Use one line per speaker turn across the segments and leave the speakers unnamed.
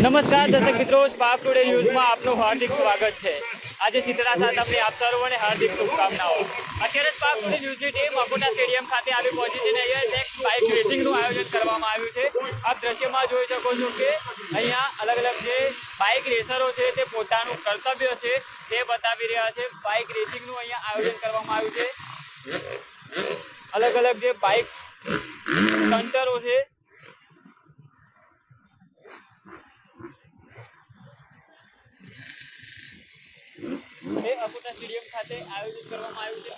નમસ્કાર દર્શક મિત્રો, સ્પાર્ક ટુડે ન્યૂઝમાં આપનું હાર્દિક સ્વાગત છે। આજે શીતળા સાતમની આપ સર્વોને હાર્દિક શુભકામનાઓ। અત્યારે સ્પાર્ક ટુડે ન્યૂઝની ટીમ અકોટા સ્ટેડિયમ ખાતે આવી પહોંચી છે અને અહીંયા એક બાઇક રેસિંગનું આયોજન કરવામાં આવ્યું છે। આપ દ્રશ્યમાં જોઈ શકો છો કે અહીંયા અલગ અલગ જે બાઇક રેસરો છે તે પોતાનું કર્તવ્ય છે તે બતાવી રહ્યા છે। બાઇક રેસિંગનું અહીંયા આયોજન કરવામાં આવ્યું છે। અલગ અલગ જે બાઇક સ્ટન્ટરો છે એ અકોટા સ્ટેડિયમ ખાતે આયોજિત કરવામાં આવ્યું છે।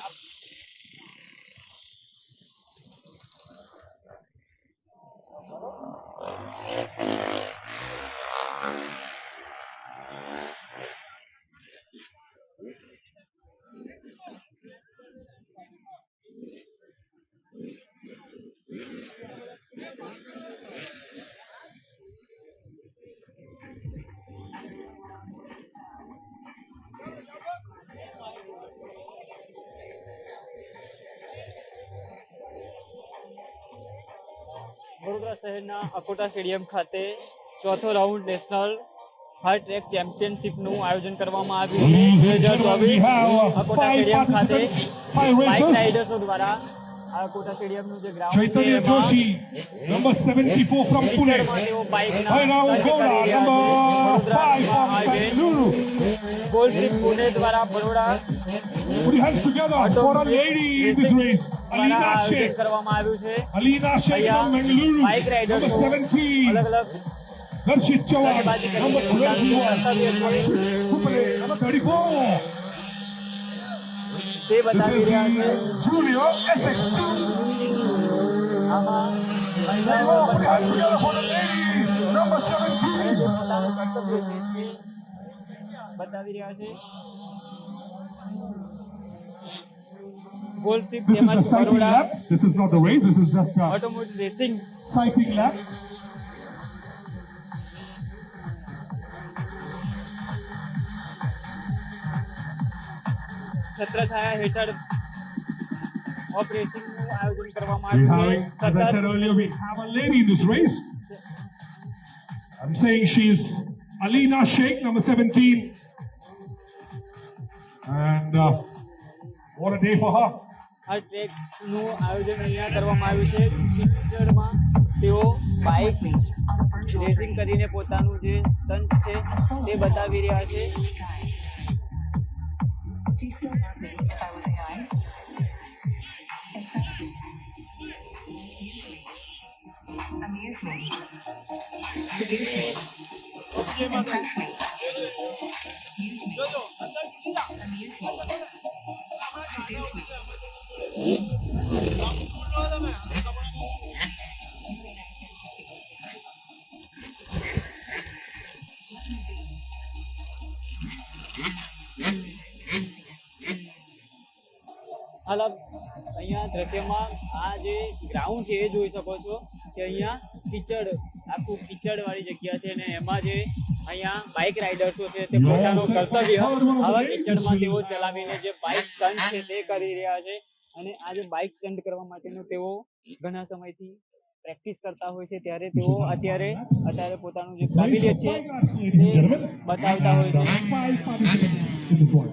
વડોદરા શહેરના અકોટા સ્ટેડિયમ ખાતે ચોથો રાઉન્ડ નેશનલ હાર્ડ ટ્રેક ચેમ્પિયનશિપનું આયોજન કરવામાં આવ્યું છે। 2024 અકોટા સ્ટેડિયમ ખાતે બાઇક રાઇડર્સો દ્વારા અકોટા સ્ટેડિયમનું જે ગ્રાઉન્ડ છે
Chaitanya Joshi, number 74 from Pune. Vainav Gola, number 5 from Bengaluru.
ગોલ્ડશીપ Pune દ્વારા Baroda
Put your hands together for a lady in this race. Alina Sheikh.
કરવામાં આવ્યું છે।
Alina Sheikh from Bengaluru.
Bike riders
Number 17.
અલગ અલગ
Darshit Chauhan, number 21. Pune, number 34.
તે બતાવી રહ્યા છે।
Junior Essex.
આમાં
Put your hands together for the lady. Number 17.
બતાવી રહ્યા છે। ગોલ્ડશીપ
This is
તેમજ
a cycling
Baroda
lap. This is not the race. This is just a
automotive racing
cycling lap.
છત્રછાયા હેઠળ ઓપરેશનનું આયોજન કરવામાં
We
આવ્યું
have,
છે।
as I said
સતત
earlier, we have a lady in this race. I'm saying she's Alina Sheikh, number 17. And what a day for her.
આ ટ્રેકનું આયોજન અહીંયા કરવામાં આવ્યું છે। પિક્ચરમાં તેઓ બાઇક રેસિંગ કરીને પોતાનું જે સ્ટન્ટ છે તે બતાવી રહ્યા છે।
Do you still love me if I was a guy? Amuse me. Seduce me. Impress me. Use me. Amuse me. Seduce me.
હાલ અહીંયા દ્રશ્યમાં આ જે ગ્રાઉન્ડ છે એ જોઈ શકો છો કે અહીંયા કિચડ આખું કિચડ વાળી જગ્યા છે અને એમાં જે અહીંયા બાઇક રાઇડર્સો છે તે પોતાનું કર્તવ્ય આવા કિચડમાં તેઓ ચલાવીને જે બાઇક સ્ટન્ટ છે તે કરી રહ્યા છે। અને આ જે બાઇક સ્ટન્ટ કરવા માટેનું તેઓ ઘણા સમયથી પ્રેક્ટિસ કરતા હોય છે ત્યારે તેઓ અત્યારે પોતાનું જે કાબિલિયત છે તે બતાવતા હોય છે।
5 participants in this one.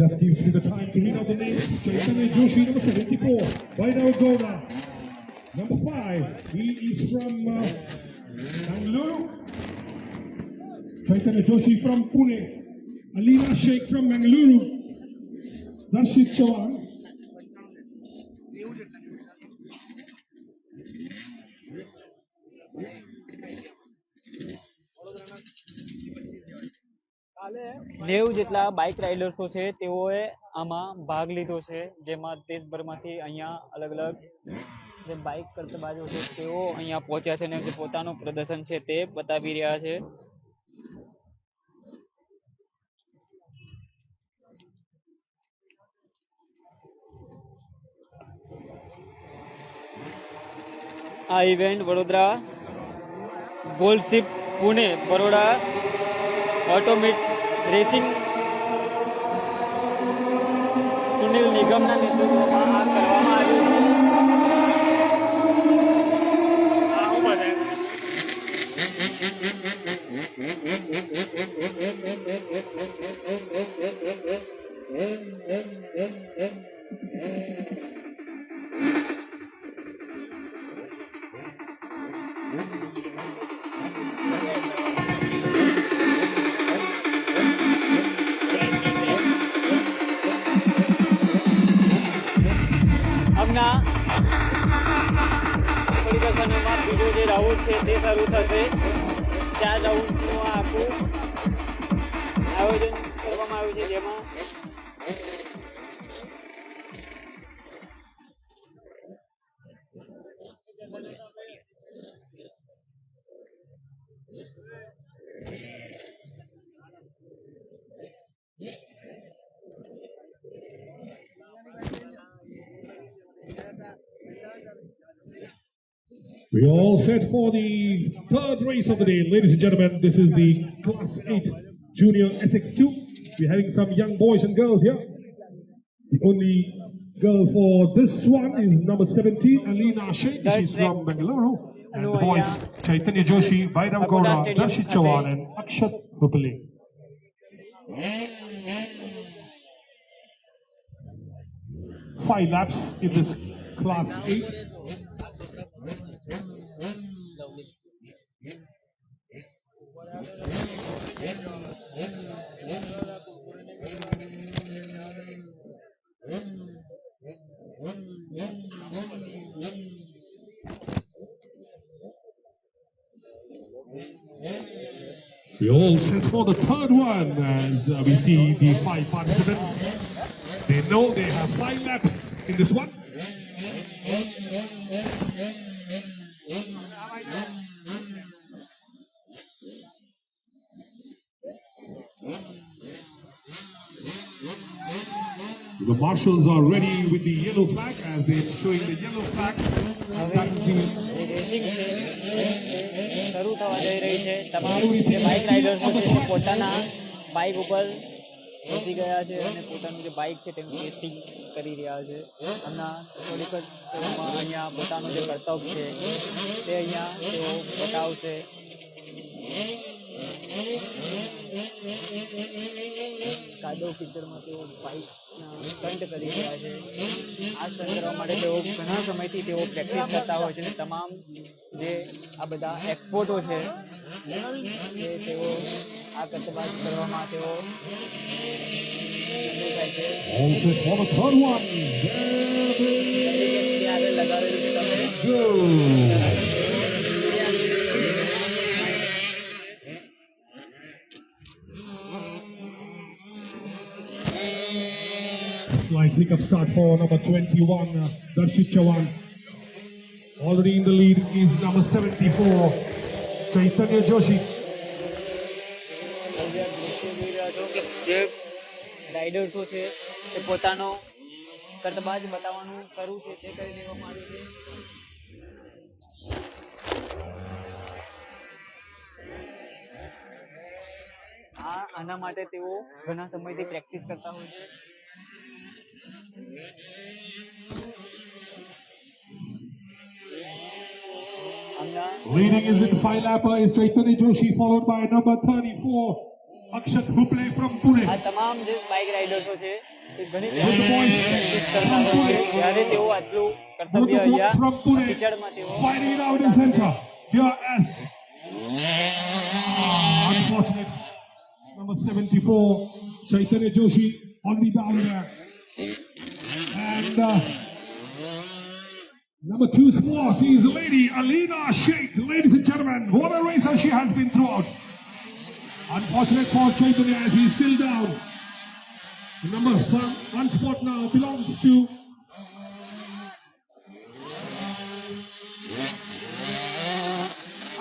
Just gives me the time to read out the names. Chaitanya Joshi, number 74. Vainav Gola, number 5. He is from Bengaluru. Chaitanya Joshi from Pune. Alina Sheikh from Bengaluru. Darshit Chauhan.
નેવું જેટલા bike રાઇડર્સો છે તેઓએ આમાં ભાગ લીધો છે, જેમાં દેશભરમાંથી અહીંયા અલગ અલગ જે બાઇક કરતબાજો છે તેઓ અહીંયા પહોંચ્યા છે અને જે પોતાનું પ્રદર્શન છે તે બતાવી રહ્યા છે। આ ઇવેન્ટ વડોદરા ગોલ્ડશીપ પુણે બરોડા ઓટોમેટ રેસિંગ નિગમના નેતૃત્વમાં આ કરવામાં આવ્યું છે. આ હું બતાવ્યું. હમણાં થોડીક જ સમયમાં બીજો જે રાઉન્ડ છે તે શરૂ થશે. 4 રાઉન્ડનું આ આખું આયોજન કરવામાં આવ્યું છે, જેમાં
We are all set for the third race of the day. Ladies and gentlemen, this is the Class 8 Junior SX2. We're having some young boys and girls here. The only girl for this one is number 17, Alina Sheikh. She's from Bengaluru. And the boys, Chaitanya Joshi, Bhairav Gowda, Darshit Chawan and Akshat Hupale. Five laps in this Class 8. We all set for the third one as we see the 5 participants. They know they have 5 laps in this one. The marshals are ready with the yellow flag as they're showing the yellow flag. That is the
racing છે એ શરૂ થવા જઈ રહી છે. તમામ જે bike રાઇડર્સો છે તે પોતાના બાઇક ઉપર બેસી ગયા છે અને પોતાનું જે બાઇક છે તેનું ટેસ્ટિંગ કરી રહ્યા છે. હમણાં થોડીક જ સમયમાં અહીંયા પોતાનું જે કર્તવ્ય છે તે અહીંયા તેઓ બતાવશે. કાદવ કિચડમાં તેઓ બાઇકના સ્ટન્ટ કરી રહ્યા છે. આ સ્ટન્ટ કરવા માટે તેઓ ઘણા સમયથી તેઓ પ્રેક્ટિસ કરતા હોય છે અને તમામ જે આ બધા એક્સપોર્ટો છે જે તેઓ આ કરતબાજ કરવામાં તેઓ થાય છે.
all set for the third one.
આગળ લગાવેલું છે તમે.
Go. Slight hiccup start for number 21, Darshit Chawan. Already in the lead is number 74, Chaitanya Joshi.
જે રાઇડર્સો છે તે પોતાનો કર્તબાજ બતાવવાનું કરવું છે તે કરી દેવામાં આવ્યું છે. આના માટે તેઓ ઘણા સમયથી પ્રેક્ટિસ કરતા હોય છે.
Leading is in 5 lapper is Chaitanya Joshi, followed by number 34, Akshat Hupale from Pune.
આ તમામ જે બાઇક રાઇડર્સો છે તે ઘણી પ્રેક્ટિસ કરતા હોય છે. જ્યારે તેઓ આટલું કર્તવ્ય અહીંયા કિચડમાં તેઓ
fighting it out in center. Here as unfortunate number 74, Chaitanya Joshi already down there. And number 2 spot is lady Alina Sheikh. Ladies and gentlemen, what a racer she has been throughout. Unfortunate for Chaitanya as he's still down. Number 1 spot now belongs to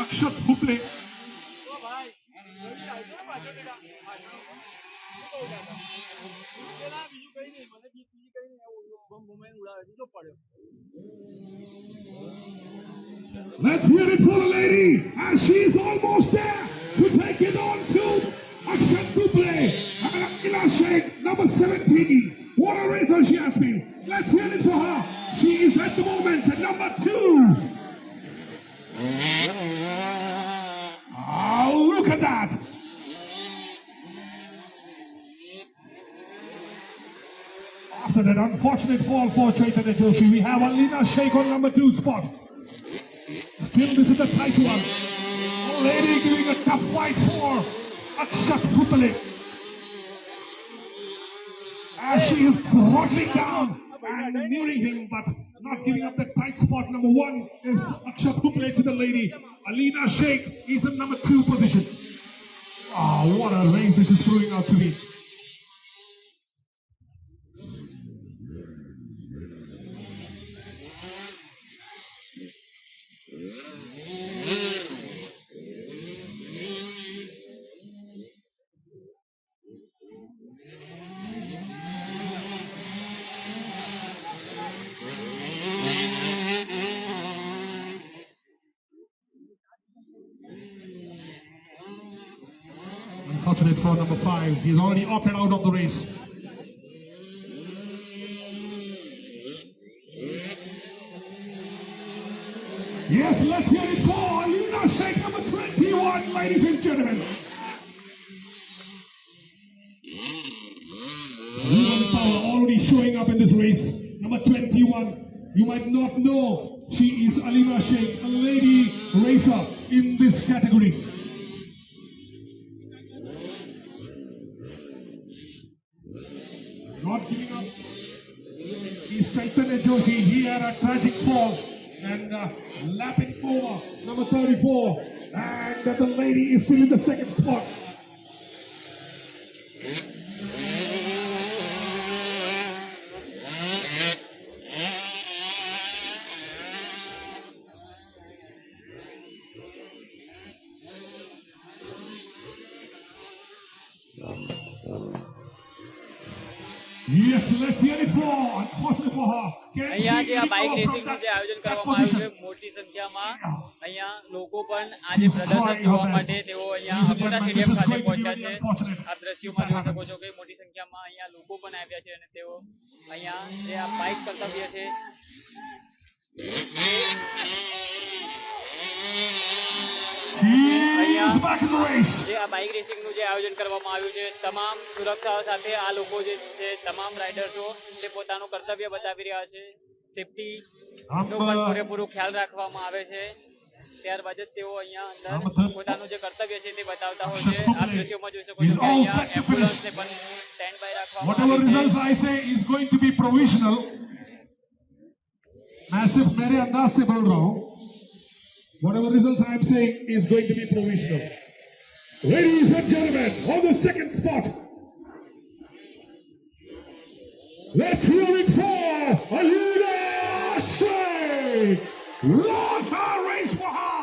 Akshat Hupale. Let's hear it for the lady as she is almost there to take it on to Akshat Hupale and Alina Sheikh, number 17. What a racer she has been. Let's hear it for her. She is at the moment at number 2. Oh, look at that. After that unfortunate fall for Chaitanya Joshi, we have Alina Sheikh on number 2 spot. Still, this is a tight one. Already giving a tough fight for Akshat Bhutale. As she is throttling down and nearing him, but not giving up that tight spot. Number 1 is Akshat Bhutale to the lady. Alina Sheikh is in number 2 position. Oh, what a race this is throwing out to me. Unfortunate for number 5. He's already opted out of the race. Yes, let's hear it for Alina Sheikh, number 21, ladies and gentlemen. Woman power already showing up in this race. Number 21. You might not know she is Alina Sheikh, a lady racer in this category. Not giving up is Chaitanya Joshi. He had a tragic fall and lapping over number 34. And the lady is still in the second spot. Yes, let's hear it for. Unfortunately for her.
અહીંયા જે આ bike રેસિંગનું જે આયોજન કરવામાં આવ્યું છે મોટી સંખ્યામાં અહીંયા લોકો પણ આ જે પ્રદર્શન જોવા માટે તેઓ અહીંયા અકોટા સ્ટેડિયમ ખાતે પહોંચ્યા છે. આપ દ્રશ્યોમાં જોઈ શકો છો કે મોટી સંખ્યામાં અહીંયા લોકો પણ આવ્યા છે અને તેઓ અહીંયા જે આ બાઇક કર્તવ્ય છે જે આ બાઇક રેસિંગનું જે આયોજન કરવામાં આવ્યું છે તમામ સુરક્ષા સાથે આ લોકો જે છે તમામ રાઇડર્સો તે પોતાનું કર્તવ્ય બતાવી રહ્યા છે. સેફટીનો પણ પૂરેપૂરો ખ્યાલ રાખવામાં આવે છે. ત્યારબાદ જ તેઓ અહીંયા અંદર પોતાનું જે કર્તવ્ય છે તે બતાવતા હોય છે. આપ દ્રશ્યોમાં જોઈ શકો છો કે અહીંયા એમ્બ્યુલન્સને પણ સ્ટેન્ડ બાય રાખવામાં
Whatever results I say is going to be provisional. मैं सिर्फ मेरे अंदाज से बोल रहा हूं. Whatever results I am saying is going to be provisional. Ladies and gentlemen, on the second spot, let's hear it for Alina Sheikh. What a race for her!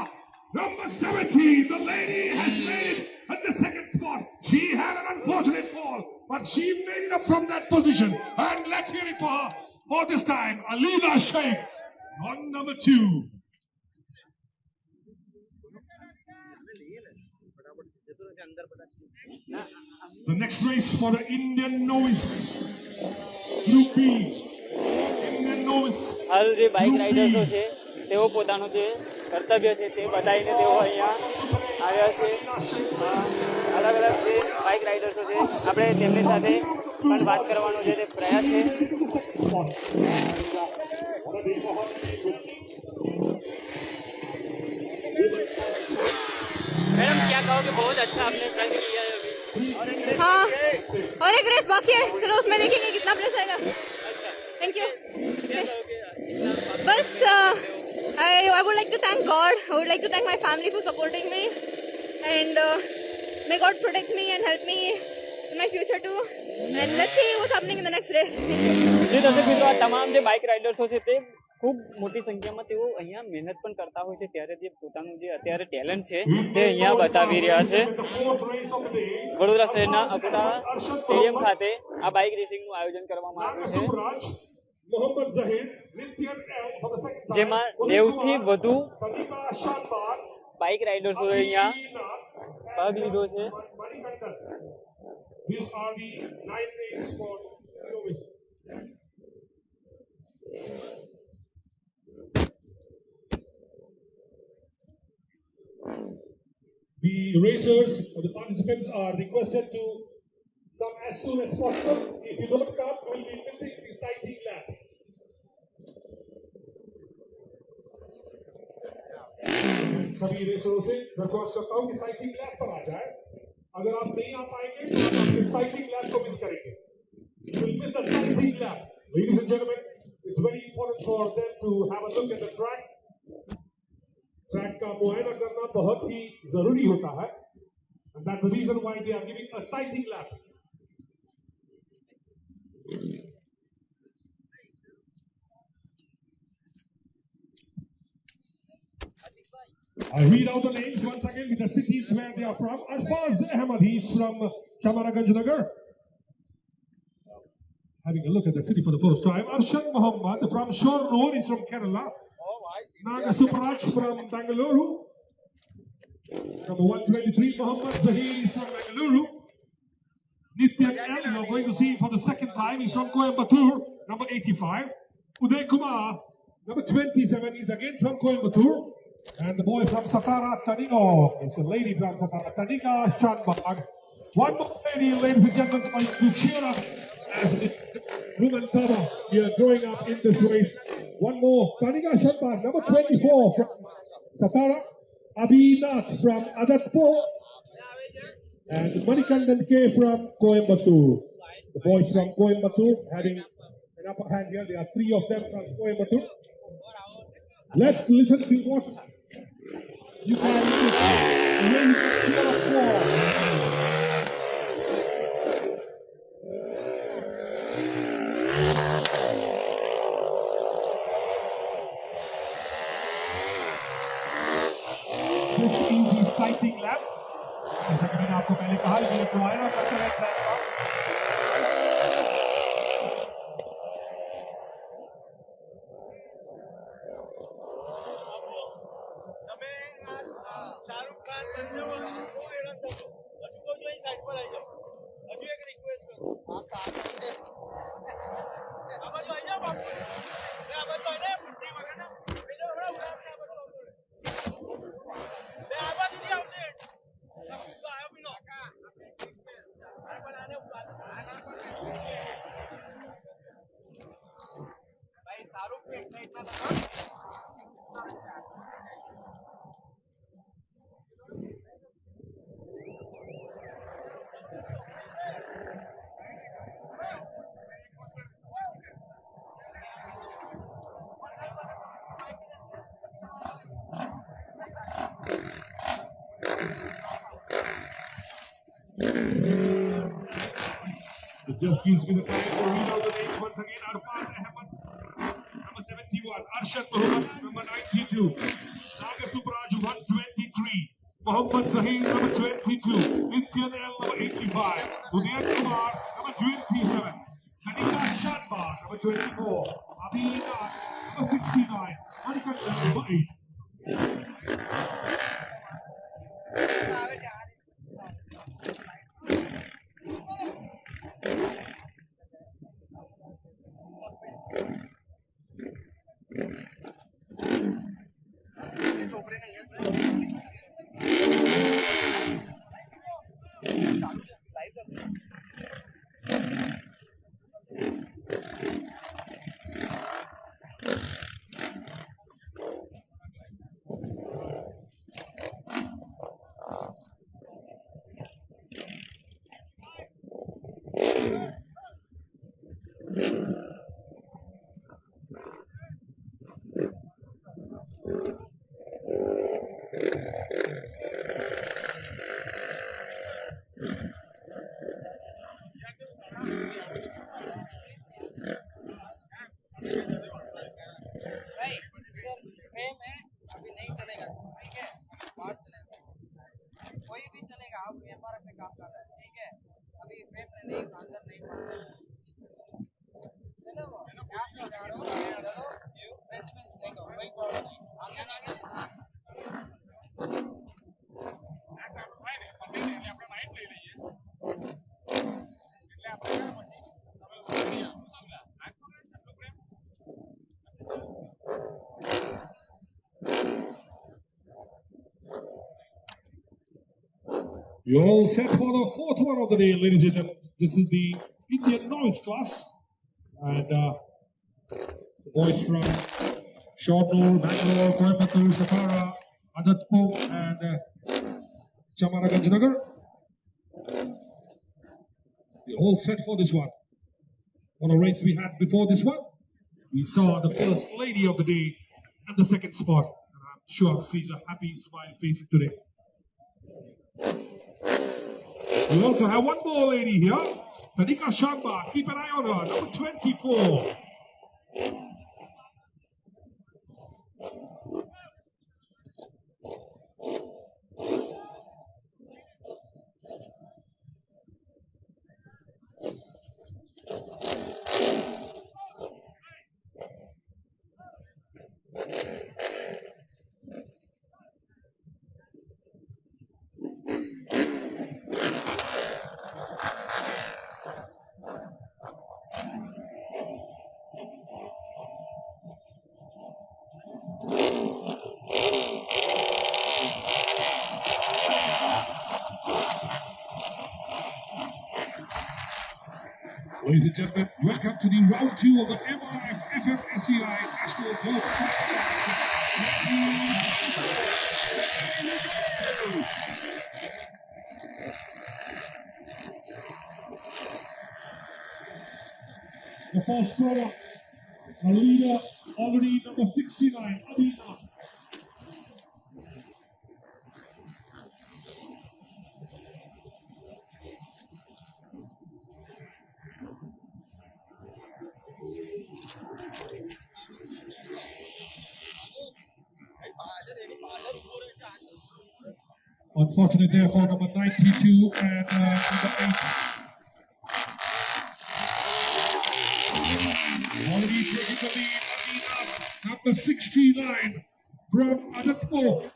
Number 17, the lady has made it at the second spot. She had an unfortunate fall, but she made it up from that position. And let's hear it for her. For this time, Alina Sheikh on number 2. The next race for the Indian novice Group B. Indian novice.
હાલ જે bike રાઇડર્સો છે તેઓ પોતાનું જે કર્તવ્ય છે તે બતાવીને તેઓ અહીંયા આવ્યા છે. અલગ અલગ જે બાઇક રાઇડર્સો છે આપણે તેમની સાથે પણ વાત કરવાનો જે પ્રયાસ છે. मैडम क्या कहोगे? बहुत अच्छा आपने स्टंट किया है अभी.
हाँ, और एक रेस बाकी है, चलो उसमें देखेंगे कितना प्लेस आएगा.
अच्छा,
थैंक यू.
क्या कहोगे?
बस I would like to thank God. I would like to thank my family for supporting me, and may God protect me and help me in my future too. And let's see what's happening in the next race.
જે દર્શક મિત્રો આ તમામ જે bike રાઇડર્સો છે તે ખૂબ મોટી સંખ્યામાં તેઓ અહીંયા મહેનત પણ કરતા હોય છે ત્યારે જે પોતાનું જે અત્યારે ટેલેન્ટ છે તે અહીંયા બતાવી રહ્યા છે. વડોદરા શહેરના અકોટા સ્ટેડિયમ ખાતે આ બાઇક રેસિંગનું આયોજન કરવામાં આવ્યું છે જેમાં 90 થી વધુ બાઇક રાઇડર્સોએ અહીંયા ભાગ લીધો છે.
The racers or the participants are requested to come as soon as possible. If you don't come, you will be missing the sighting lap. सभी रेसरों से दरख्वास्त करता हूँ कि साइकिल लैब पर आ जाए. अगर आप नहीं आ पाएंगे तो आप अपने साइकिल लैब को मिस करेंगे. You will miss the cycling lap. Ladies and gentlemen, it's very important for them to have a look at the track. Track का मुआयना करना बहुत ही जरूरी होता है. And that's the reason why they are giving a cycling lap. I read out the names once again with the cities where they are from. Arfaz Ahmad, he's from Chamaraganj Nagar. Having a look at the city for the first time. Arshad Muhammad from Shore Road, he's from Kerala. Naga Supraj from Bangalore. Number 123, Muhammad Zahir is from Bangalore. Nityan L, you're going to see for the second time, he's from Coimbatore. Number 85. Uday Kumar, number 27, he's again from Coimbatore. And the boy from Satara, Tanika. It's a lady from Satara, Tanika Shanbag. One more lady, ladies and gentlemen, to cheer up as the women power here growing up in this race. One more, Tanika Shanbag, number 24 from Satara. Abhinath from Adatpur. And Manikandan K from Coimbatore. The boys from Coimbatore having an upper hand here. There are three of them from Coimbatore. Let's listen to what you can cheer up for. This is the cycling lap. जैसा कि मैंने आपको पहले कहा, ये मुआयना करते हैं ट्रैक का.
શાહરુખ ખાન બંને બહુ હેરાન થતો. હજુ તો જો અહીં સાઈડ પર આવી જાઓ. હજુ એક રિક્વેસ્ટ કરું. આ બાજુ આવી જાઓ બાપુ. આ બાજુ આવી જાય બુદ્ધિ વગરના. પેલો હમણાં ઉડાવશે આ બાજુ આવતો રહે. આ બાજુથી આવશે. તો આવ્યો બી નો. પણ આને ભાઈ શાહરુખ એક સાઈડમાં હતા.
It just gives me the time to read out the names once again. Arfaz Ahmad, number 71. Arshad Muhammad, number 92. Naga Supraj, 123. Muhammad Zahir, number 22. Nityan L, number 85. Uday Kumar, number 27. Tanika Shanbar, number 24. Abhina, number 69. Manikandan, number 8.
कोई भी चलेगा, आप व्यापार में काम कर रहे हैं, ठीक है. अभी फ्रेम में नहीं, अंदर नहीं.
You're all set for the fourth one of the day, ladies and gentlemen. This is the Indian novice class. And the boys from Shortnoor, Bangalore, Coimbatore, Sappara, Adatpur, and Chamaraganjnagar. You're all set for this one. What a race we had before this one. We saw the first lady of the day at the second spot. And I'm sure sees a happy smile facing today. We also have one more lady here, Tanika Sharma. Keep an eye on her, number 24. Ladies and gentlemen, welcome to the round 2 of the MRF FFSCI National Golf The first thrower, a leader already number 69, Abina. Unfortunate there for number 92 and number 8. Already taking the lead, Adina, number 69 from Adatpur.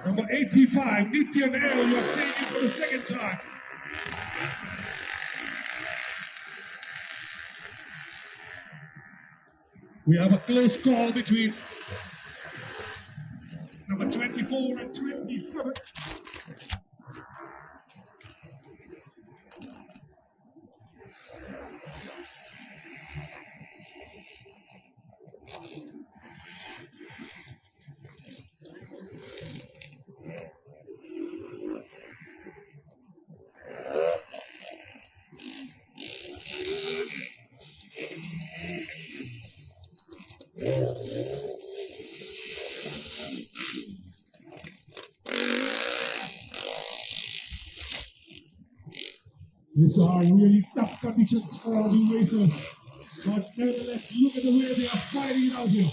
Number 85, Nityan L, you're seeing it for the second time. We have a close call between number 24 and 27. These are really tough conditions for our new racers, but nevertheless, look at the way they are fighting it out here.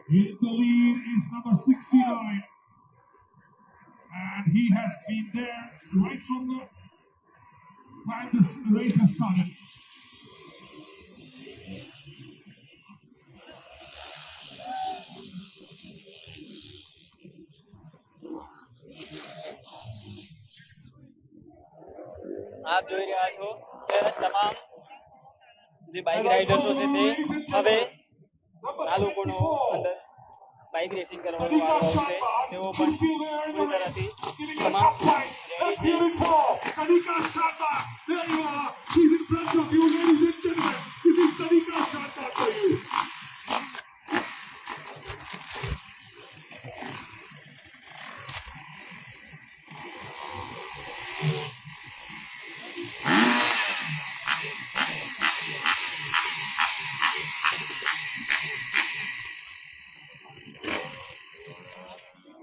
In the lead is number 69, and he has been there right from the time this race has started.
આપ જોઈ રહ્યા છો કે તમામ જે bike રાઇડર્સો છે તે હવે આ લોકોનો અંદર બાઇક રેસિંગ કરવાનો વારો આવશે તેઓ પણ પૂરી તરહથી તમામ રેડી છે.
Kanika Sharma, there you are. She's in front of you, ladies and gentlemen. This is Kanika Sharma for you.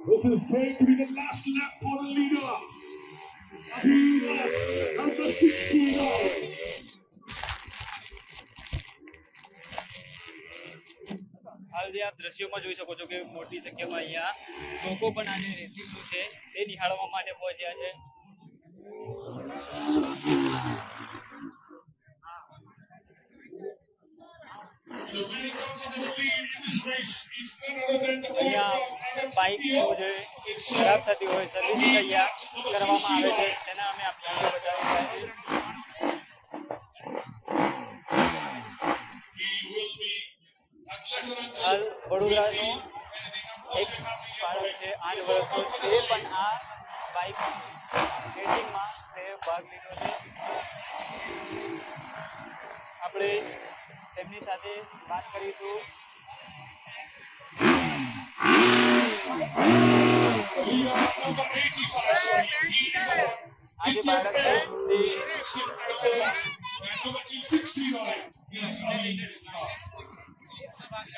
This is going to be the last lap for the leader. Number 69.
હાલ જે આપ દ્રશ્યોમાં જોઈ શકો છો કે મોટી સંખ્યામાં અહીંયા લોકો પણ આજે રેસિંગનું છે તે નિહાળવા માટે પહોંચ્યા છે.
The very confident lead in this race is none other than the boy
અહીંયા
from
બાઇક જે ખરાબ થતી હોય સર્વિસિંગ અહીંયા કરવામાં આવે છે તેના અમે આપ દ્રશ્યો બતાવી રહ્યા છીએ. હાલ વડોદરાનો એક બાળક છે 8 વર્ષનો તે પણ આ બાઇક રેસિંગમાં તે ભાગ લીધો છે. આપણે તેમની સાથે વાત કરીશું. આ જે બાળક છે તે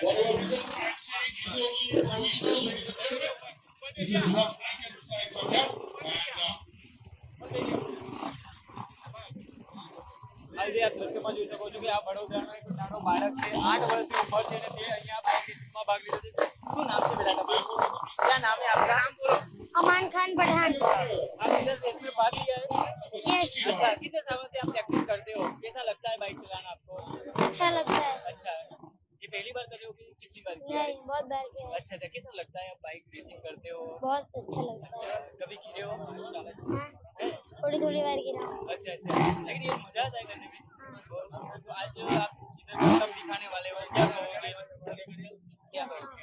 Whatever results I'm saying is only provisional, ladies and gentlemen. This is what I can decide from here.
હાલ જે આપ દ્રશ્યમાં જોઈ શકો છો કે આ વડોદરાનો એક નાનો બાળક છે 8 વર્ષની ઉંમર છે અને તે અહીંયા બાઇક રેસિંગમાં ભાગ લીધો છે. શું નામ છે બેટા તમારું? क्या नाम है आपका?
अमान खान पठान।
आप इधर रेस में भाग लिया है?
यस,
अच्छा, कितने सालों से आप प्रैक्टिस करते हो? कैसा लगता है बाइक चलाना आपको?
अच्छा लगता है।
अच्छा, ये पहली बार कर रहे हो कि कितनी बार किया है?
नहीं, बहुत बार किया है।
अच्छा अच्छा, कैसा लगता है आप बाइक रेसिंग करते हो?
बहुत अच्छा लगता है।
अच्छा, कभी गिरे हो?
हाँ,
है?
थोड़ी थोड़ी बार गिरा हूँ।
अच्छा अच्छा, लेकिन ये मजा आता है करने में. तो आज जो आप इधर मतलब दिखाने वाले हो क्या कहोगे? क्या कहोगे?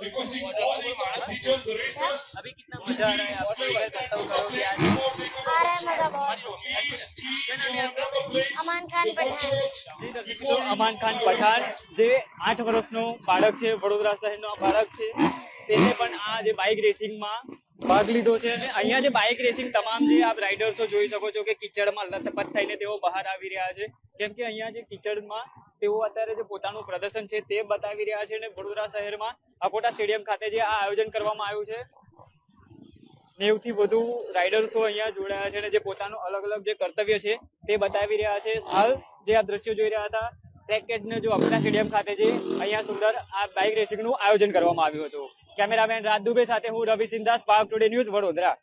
Requesting all the competitors, the racers,
अभी कितना मजा आ रहा है आपको इधर करते हो करोगे आज?
आ रहा है मजा बहुत।
please keep your number plates.
अमान खान पठान।
તો અમાન ખાન પઠાણ જે 8 વર્ષનો બાળક છે વડોદરા શહેરનો આ બાળક છે તેને પણ આ જે બાઇક રેસિંગમાં ભાગ લીધો છે અને અહીંયા જે બાઇક રેસિંગ તમામ જે આપ રાઇડર્સો જોઈ શકો છો કે કિચડમાં લથપથ થઈને તેઓ બહાર આવી રહ્યા છે કેમ કે અહીંયા જે કિચડમાં તેઓ અત્યારે જે પોતાનું પ્રદર્શન છે તે બતાવી રહ્યા છે અને વડોદરા શહેરમાં અકોટા સ્ટેડિયમ ખાતે જે આ આયોજન કરવામાં આવ્યું છે 90 થી વધુ રાઇડર્સો અહીંયા જોડાયા છે અને જે પોતાનું અલગ અલગ જે કર્તવ્ય છે તે બતાવી રહ્યા છે. હાલ જે આ દ્રશ્યો જોઈ રહ્યા હતા ટ્રેકેટને જો અકોટા સ્ટેડિયમ ખાતે જે અહીંયા સુંદર આ બાઇક રેસિંગનું આયોજન કરવામાં આવ્યું હતું. કેમેરામેન રાજ દુબે સાથે હું Ravi Sindha, Spark Today News, Vadodara.